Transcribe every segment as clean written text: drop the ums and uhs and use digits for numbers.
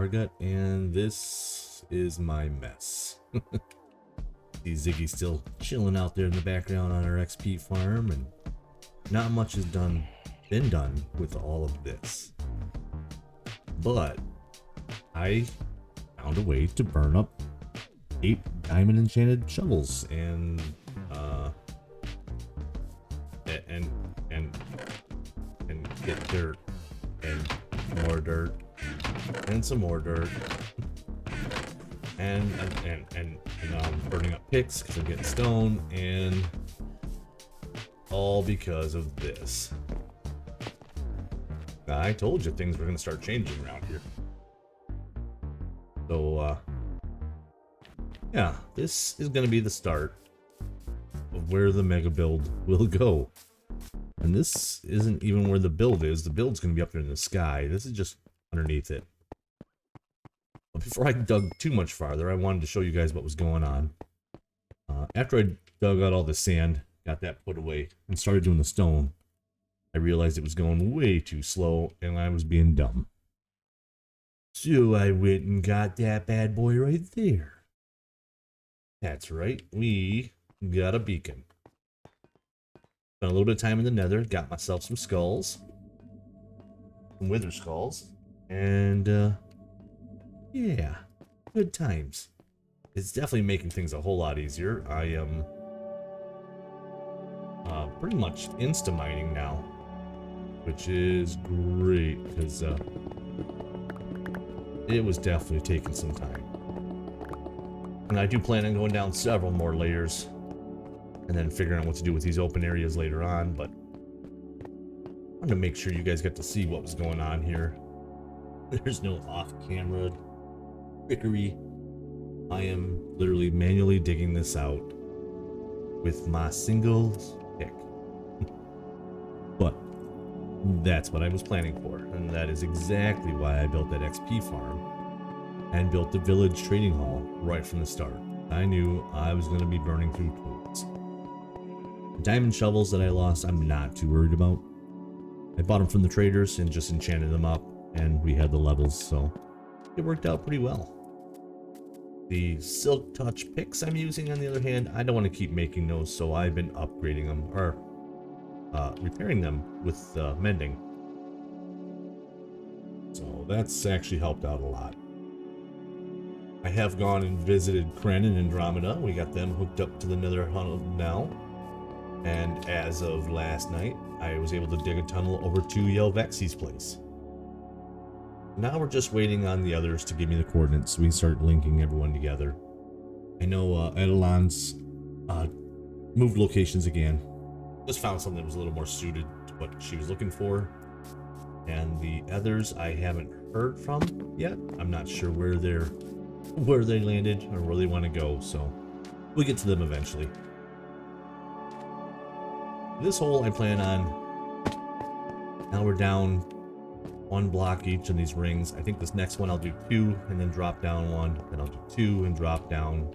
Target, and this is my mess. See Ziggy still chilling out there in the background on our XP farm, and not much has been done with all of this. But I found a way to burn up 8 diamond enchanted shovels and get dirt and more dirt and some more dirt and now I'm burning up picks because I'm getting stone, and all because of this. I told you things were going to start changing around here. So yeah, this is going to be the start of where the mega build will go. And this isn't even where the build is. The build's going to be up there in the sky. This is just underneath it. But before I dug too much farther, I wanted to show you guys what was going on. After I dug out all the sand, got that put away, and started doing the stone, I realized it was going way too slow, and I was being dumb. So I went and got that bad boy right there. That's right, we got a beacon. Spent a little bit of time in the nether, got myself some skulls. Some wither skulls. And, yeah, good times. It's definitely making things a whole lot easier. I am pretty much insta-mining now, which is great, because it was definitely taking some time. And I do plan on going down several more layers and then figuring out what to do with these open areas later on, but I wanted to make sure you guys get to see what was going on here. There's no off-camera trickery. I am literally manually digging this out with my single pick. But that's what I was planning for, and that is exactly why I built that XP farm and built the village trading hall right from the start. I knew I was going to be burning through tools. The diamond shovels that I lost, I'm not too worried about. I bought them from the traders and just enchanted them up, and we had the levels, so it worked out pretty well. The silk touch picks I'm using, on the other hand, I don't want to keep making those, so I've been upgrading them, or repairing them with mending. So that's actually helped out a lot. I have gone and visited Kren and Andromeda. We got them hooked up to the nether tunnel now. And as of last night, I was able to dig a tunnel over to Yelvexi's place. Now we're just waiting on the others to give me the coordinates so we can start linking everyone together. I know Edelon's moved locations again. Just found something that was a little more suited to what she was looking for. And the others I haven't heard from yet. I'm not sure where they landed or where they want to go, so we'll get to them eventually. This hole I plan on, now we're down 1 block each in these rings. I think this next one I'll do 2 and then drop down 1, then I'll do 2 and drop down.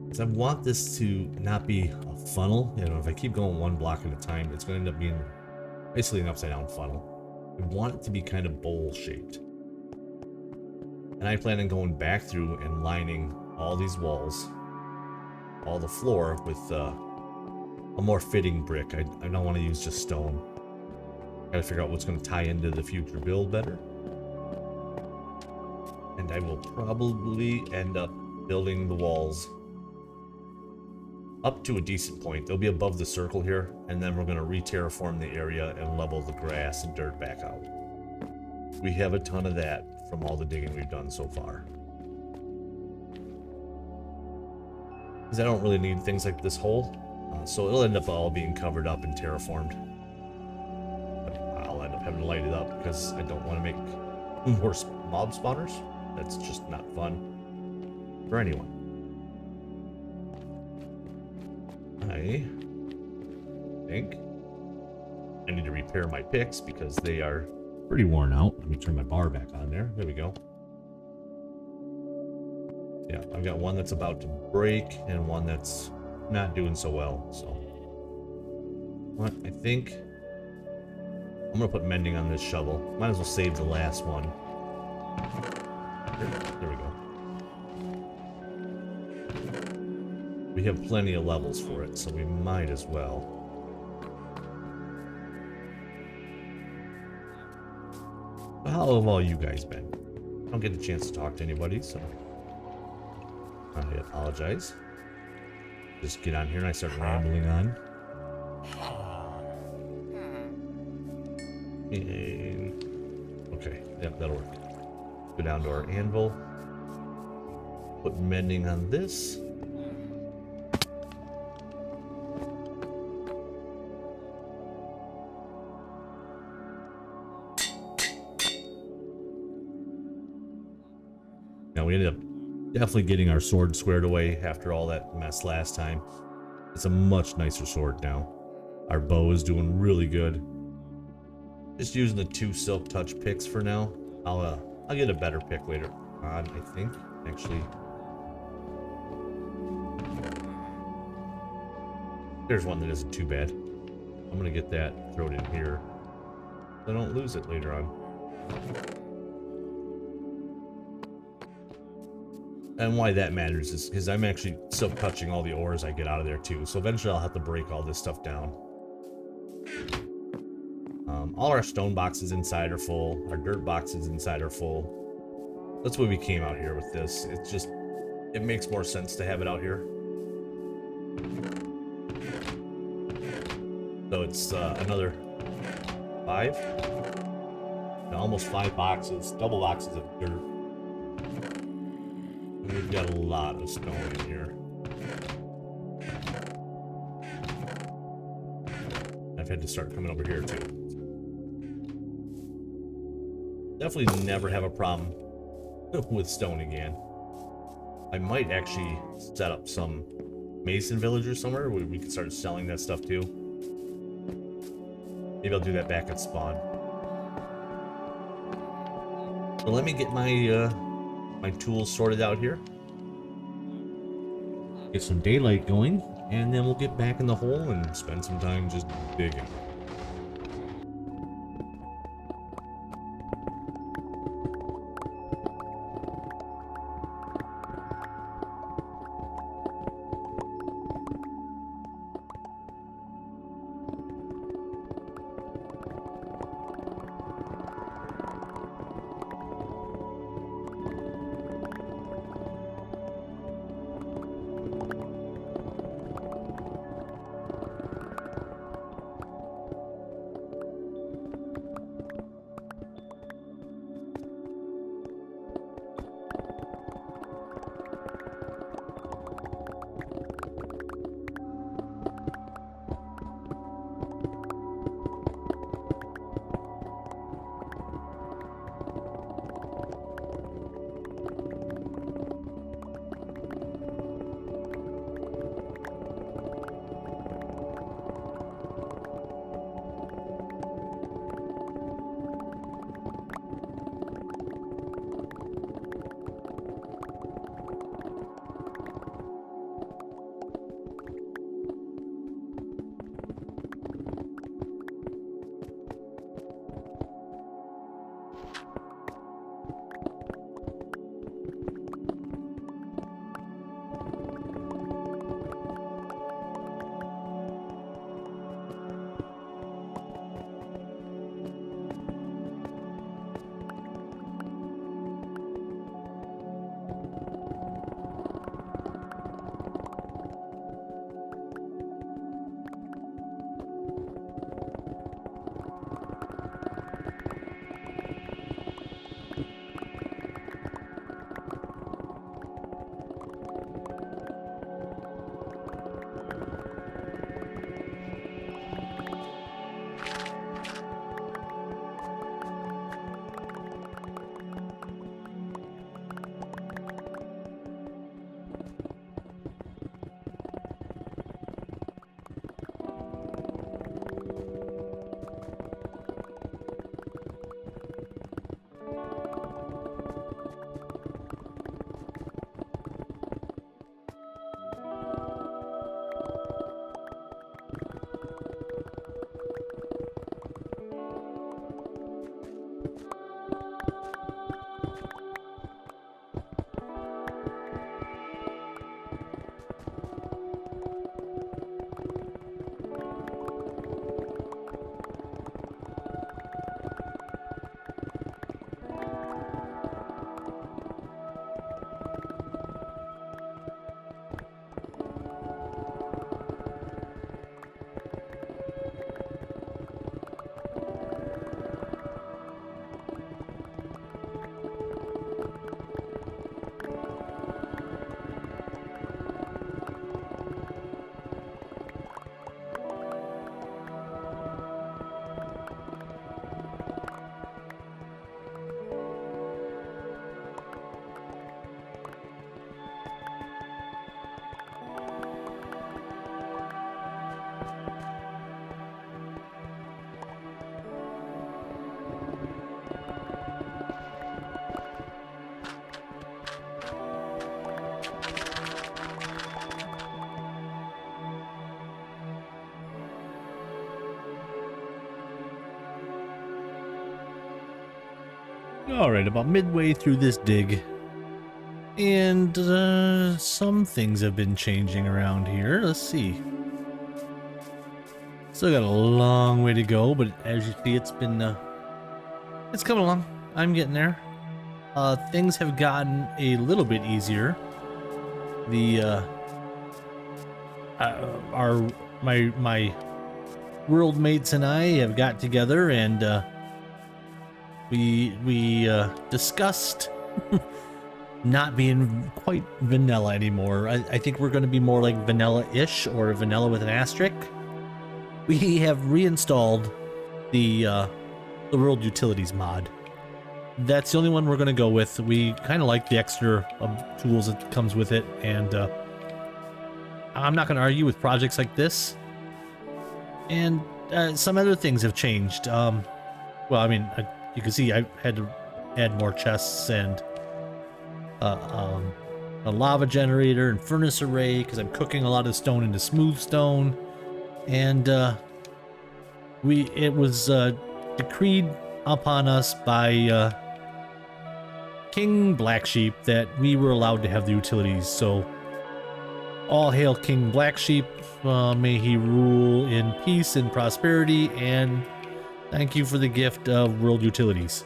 Because I want this to not be a funnel. You know, if I keep going 1 block at a time, it's going to end up being basically an upside down funnel. I want it to be kind of bowl shaped. And I plan on going back through and lining all these walls, all the floor, with a more fitting brick. I don't want to use just stone. Gotta figure out what's going to tie into the future build better. And I will probably end up building the walls up to a decent point. They'll be above the circle here, and then we're going to re-terraform the area and level the grass and dirt back out. We have a ton of that from all the digging we've done so far. Because I don't really need things like this hole, so it'll end up all being covered up and terraformed. But I'll end up having to light it up because I don't want to make more mob spawners. That's just not fun for anyone. I think I need to repair my picks because they are pretty worn out. Let me turn my bar back on there. There we go. Yeah, I've got one that's about to break and one that's not doing so well. So, what I think I'm gonna put mending on this shovel. Might as well save the last one we have plenty of levels for it, so we might as well. How have all you guys been? I don't get a chance to talk to anybody, so I apologize. Just get on here and I start rambling on. And okay, yep, that'll work. Go down to our anvil. Put mending on this. Now we ended up definitely getting our sword squared away after all that mess last time. It's a much nicer sword now. Our bow is doing really good. Just using the 2 silk touch picks for now. I'll get a better pick later on, I think. Actually, there's one that isn't too bad. I'm gonna get that, throw it in here, so I don't lose it later on. And why that matters is because I'm actually silk touching all the ores I get out of there too. So eventually I'll have to break all this stuff down. All our stone boxes inside are full. Our dirt boxes inside are full. That's why we came out here with this. It's just, it makes more sense to have it out here. So it's another 5, almost 5 boxes, double boxes of dirt. And we've got a lot of stone in here. I've had to start coming over here too. Definitely never have a problem with stone again. I might actually set up some mason villagers somewhere where we can start selling that stuff too. Maybe I'll do that back at spawn. So let me get my my tools sorted out here. Get some daylight going, and then we'll get back in the hole and spend some time just digging. Alright, about midway through this dig. And some things have been changing around here. Let's see. Still got a long way to go, but as you see, it's coming along. I'm getting there. Things have gotten a little bit easier. My world mates and I have got together and we discussed not being quite vanilla anymore. I think we're going to be more like vanilla-ish or vanilla with an asterisk. We have reinstalled the world utilities mod. That's the only one we're going to go with. We kind of like the extra tools that comes with it, and I'm not going to argue with projects like this. And some other things have changed. Well, I mean, you can see I had to add more chests and a lava generator and furnace array because I'm cooking a lot of stone into smooth stone. And it was decreed upon us by King Black Sheep that we were allowed to have the utilities. So all hail King Black Sheep. May he rule in peace and prosperity, and thank you for the gift of world utilities.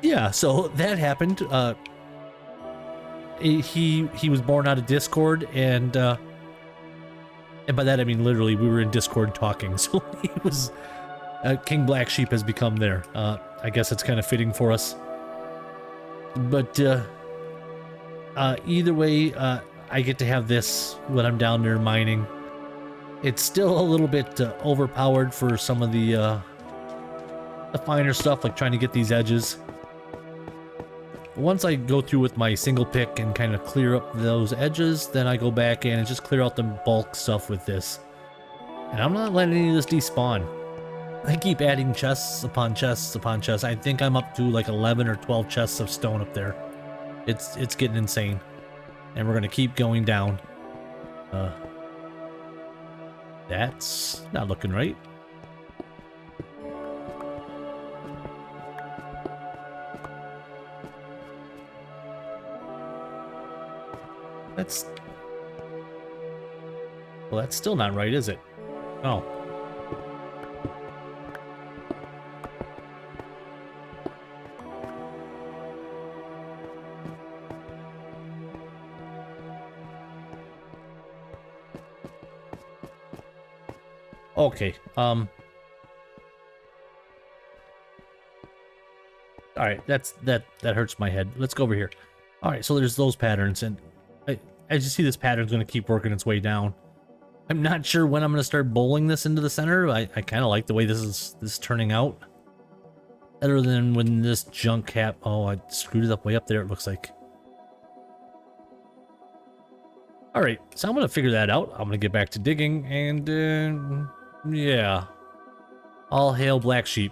Yeah, so that happened. He was born out of Discord, and by that I mean literally we were in Discord talking. So he was King Black Sheep has become there. I guess it's kind of fitting for us. But either way, I get to have this when I'm down there mining. It's still a little bit overpowered for some of the finer stuff, like trying to get these edges. Once I go through with my single pick and kind of clear up those edges, then I go back in and just clear out the bulk stuff with this. And I'm not letting any of this despawn. I keep adding chests upon chests upon chests. I think I'm up to like 11 or 12 chests of stone up there. It's getting insane. And we're gonna keep going down. That's not looking right. Well, that's still not right, is it? Oh. Okay, all right, that hurts my head. Let's go over here. All right, so there's those patterns, and as you see, this pattern's going to keep working its way down. I'm not sure when I'm going to start bowling this into the center. I kind of like the way this is turning out. Other than when this junk cap... Oh, I screwed it up way up there, it looks like. All right, so I'm going to figure that out. I'm going to get back to digging, and yeah. All hail Black Sheep.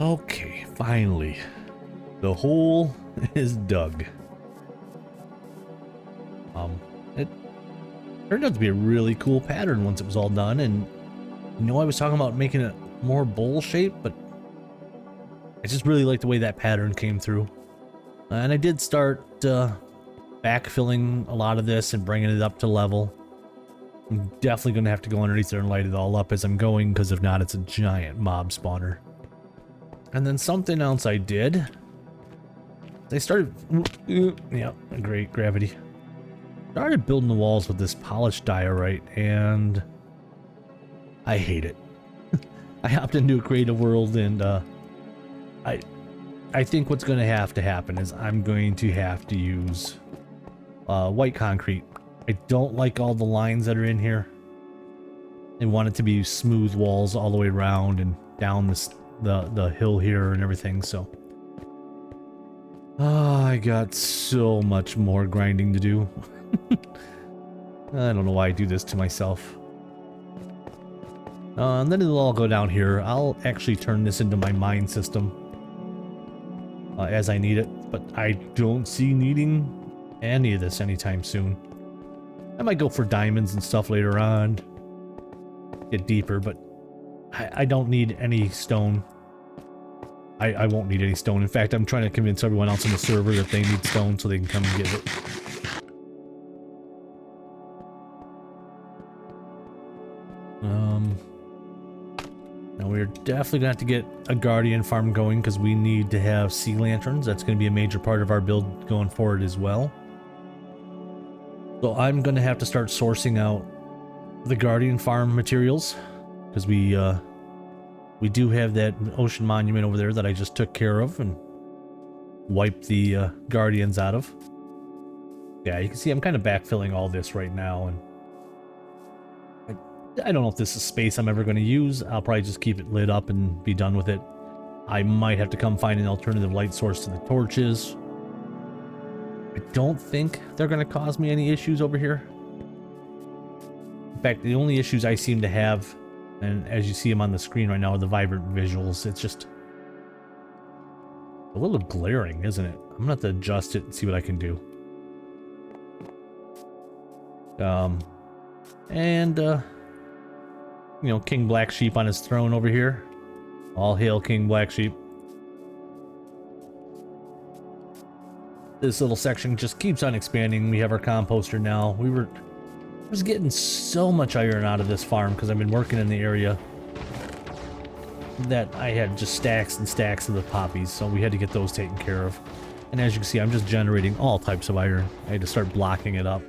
Okay, finally. The hole is dug. It turned out to be a really cool pattern once it was all done, and you know, I was talking about making it more bowl shape, but I just really like the way that pattern came through. And I did start backfilling a lot of this and bringing it up to level. I'm definitely going to have to go underneath there and light it all up as I'm going, because if not, it's a giant mob spawner. And then something else I did, I started, yeah, great gravity. Started building the walls with this polished diorite, and I hate it. I hopped into a creative world, and I think what's going to happen is I'm going to have to use white concrete. I don't like all the lines that are in here. I want it to be smooth walls all the way around and down the hill here and everything, so. I got so much more grinding to do. I don't know why I do this to myself. And then it'll all go down here. I'll actually turn this into my mine system as I need it, but I don't see needing any of this anytime soon. I might go for diamonds and stuff later on, get deeper, but I don't need any stone. I won't need any stone. In fact, I'm trying to convince everyone else in the server that they need stone so they can come and get it. Now we're definitely gonna have to get a guardian farm going because we need to have sea lanterns. That's gonna be a major part of our build going forward as well. So I'm gonna have to start sourcing out the guardian farm materials because we do have that ocean monument over there that I just took care of and wiped the guardians out of. Yeah, you can see I'm kind of backfilling all this right now, and I don't know if this is space I'm ever going to use. I'll probably just keep it lit up and be done with it. I might have to come find an alternative light source to the torches. I don't think they're going to cause me any issues over here. In fact, the only issues I seem to have, and as you see them on the screen right now, are the vibrant visuals. It's just a little glaring, isn't it? I'm going to have to adjust it and see what I can do. You know, King Black Sheep on his throne over here. All hail King Black Sheep. This little section just keeps on expanding. We have our composter now. I was getting so much iron out of this farm because I've been working in the area that I had just stacks and stacks of the poppies, so we had to get those taken care of. And as you can see, I'm just generating all types of iron. I had to start blocking it up.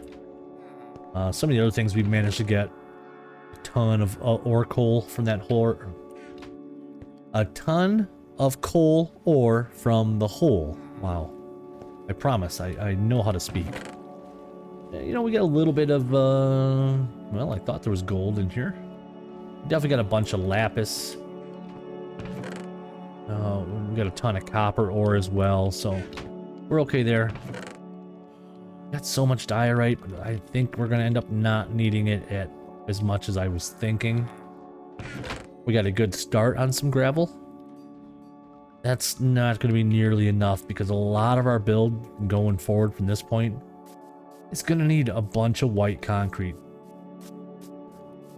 Some of the other things we've managed to get a ton of ore coal from that hole. A ton of coal ore from the hole. Wow. I promise, I know how to speak. You know, we got a little bit of, well, I thought there was gold in here. Definitely got a bunch of lapis. We got a ton of copper ore as well, so we're okay there. Got so much diorite, but I think we're gonna end up not needing it at as much as I was thinking. We got a good start on some gravel. That's not gonna be nearly enough because a lot of our build going forward from this point is gonna need a bunch of white concrete.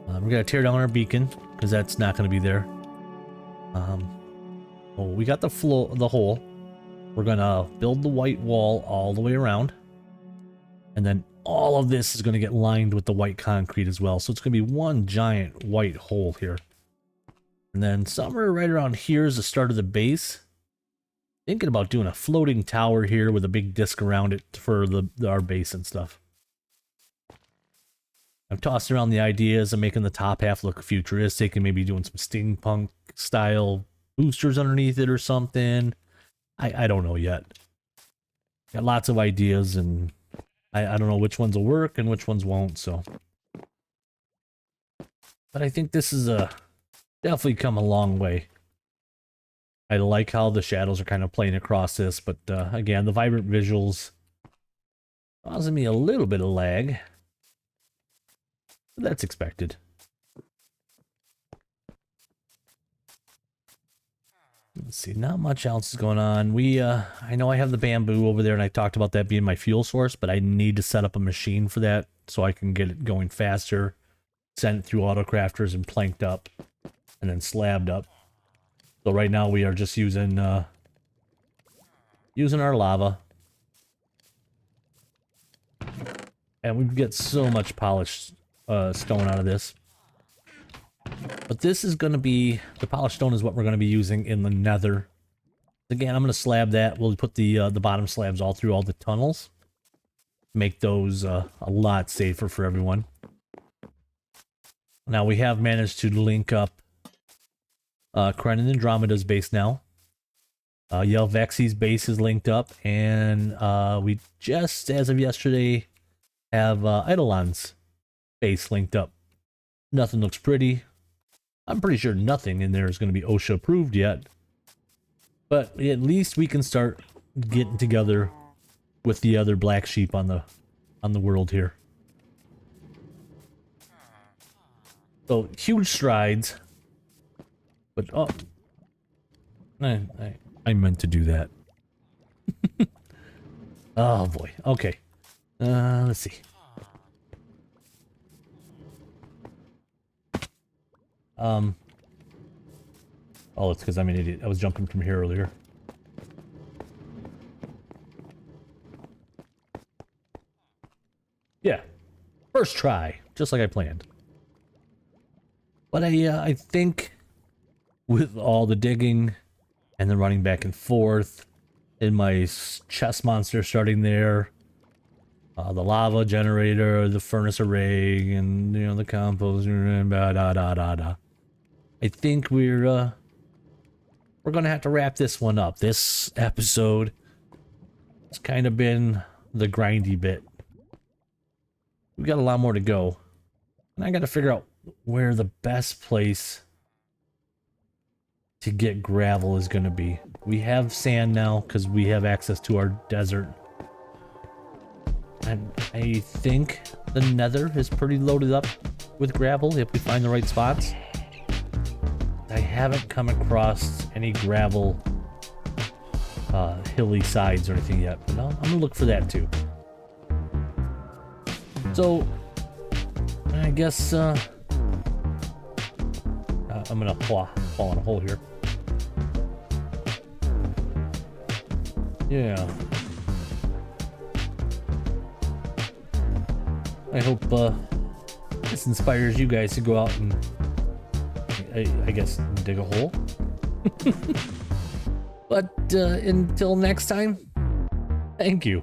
We're gonna tear down our beacon because that's not gonna be there. Oh, we got the hole. We're gonna build the white wall all the way around. And then all of this is going to get lined with the white concrete as well. So it's going to be one giant white hole here. And then somewhere right around here is the start of the base. Thinking about doing a floating tower here with a big disc around it for our base and stuff. I've tossed around the ideas of making the top half look futuristic and maybe doing some steampunk style boosters underneath it or something. I don't know yet. Got lots of ideas and I don't know which ones will work and which ones won't, so. But I think this is definitely come a long way. I like how the shadows are kind of playing across this, but again, the vibrant visuals causing me a little bit of lag. But that's expected. let's see, not much else is going on. I know I have the bamboo over there, and I talked about that being my fuel source, but I need to set up a machine for that so I can get it going faster, send it through autocrafters and planked up, and then slabbed up. So right now we are just using our lava. And we get so much polished stone out of this. But this is going to be, the polished stone is what we're going to be using in the nether. Again, I'm going to slab that. We'll put the bottom slabs all through all the tunnels. Make those a lot safer for everyone. Now we have managed to link up Kren and Andromeda's base now. Yelvaxi's base is linked up, and we just, as of yesterday, have Eidolon's base linked up. Nothing looks pretty. I'm pretty sure nothing in there is going to be OSHA approved yet. But at least we can start getting together with the other black sheep on the world here. So huge strides. But oh, I meant to do that. Oh boy. Okay. Let's see. Oh, it's because I'm an idiot. I was jumping from here earlier. Yeah. First try. Just like I planned. But I think with all the digging and the running back and forth and my chest monster starting there, the lava generator, the furnace array, and the compost, and I think we're gonna have to wrap this one up. This episode has kind of been the grindy bit. We got a lot more to go, and I got to figure out where the best place to get gravel is gonna be. We have sand now because we have access to our desert. And I think the nether is pretty loaded up with gravel if we find the right spots. I haven't come across any gravel hilly sides or anything yet, but I'm gonna look for that too. So I guess I'm gonna fall in a hole here. Yeah. I hope this inspires you guys to go out and, I guess, dig a hole. But until next time, thank you.